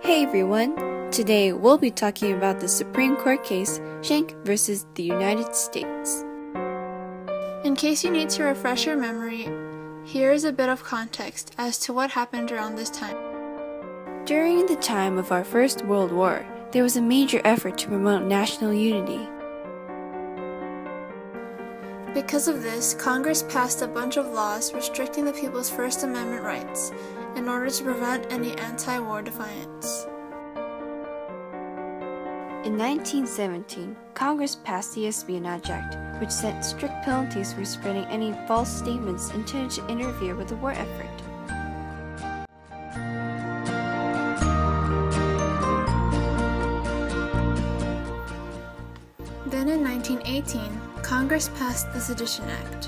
Hey everyone! Today we'll be talking about the Supreme Court case Schenck versus the United States. In case you need to refresh your memory, here is a bit of context as to what happened around this time. During the time of our First World War, there was a major effort to promote national unity. Because of this, Congress passed a bunch of laws restricting the people's First Amendment rights in order to prevent any anti-war defiance. In 1917, Congress passed the Espionage Act, which set strict penalties for spreading any false statements intended to interfere with the war effort. Then in 1918, Congress passed the Sedition Act,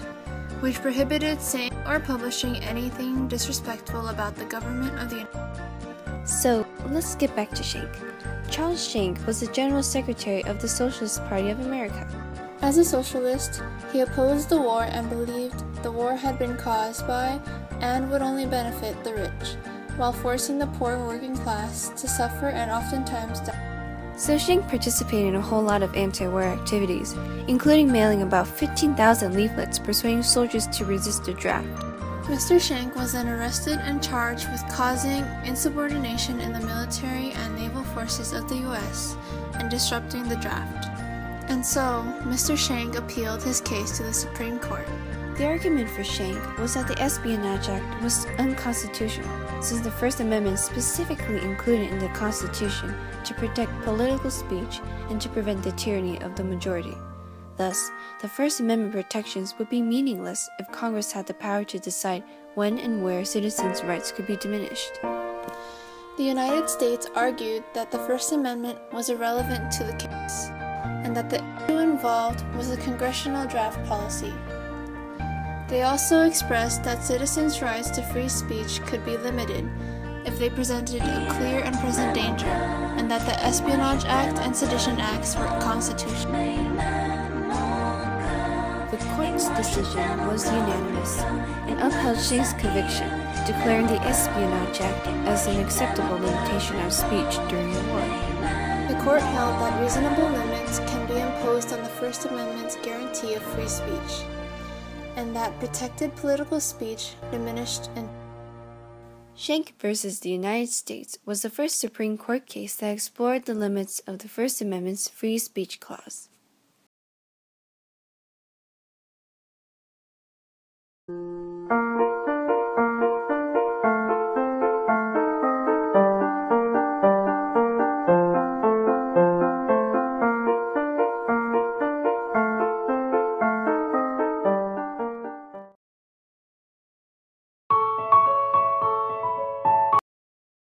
which prohibited saying or publishing anything disrespectful about the government of the United States. So, let's get back to Schenck. Charles Schenck was the General Secretary of the Socialist Party of America. As a socialist, he opposed the war and believed the war had been caused by and would only benefit the rich, while forcing the poor working class to suffer and oftentimes die. So Schenck participated in a whole lot of anti-war activities, including mailing about 15,000 leaflets persuading soldiers to resist the draft. Mr. Schenck was then arrested and charged with causing insubordination in the military and naval forces of the U.S. and disrupting the draft. And so, Mr. Schenck appealed his case to the Supreme Court. The argument for Schenck was that the Espionage Act was unconstitutional, since the First Amendment specifically included in the Constitution to protect political speech and to prevent the tyranny of the majority. Thus, the First Amendment protections would be meaningless if Congress had the power to decide when and where citizens' rights could be diminished. The United States argued that the First Amendment was irrelevant to the case, and that the issue involved was the congressional draft policy. They also expressed that citizens' rights to free speech could be limited if they presented a clear and present danger, and that the Espionage Act and Sedition Acts were constitutional. The court's decision was unanimous and upheld Schenck's conviction, declaring the Espionage Act as an acceptable limitation of speech during the war. The court held that reasonable limits can be imposed on the First Amendment's guarantee of free speech, and that protected political speech diminished in. Schenck versus the United States was the first Supreme Court case that explored the limits of the First Amendment's free speech clause.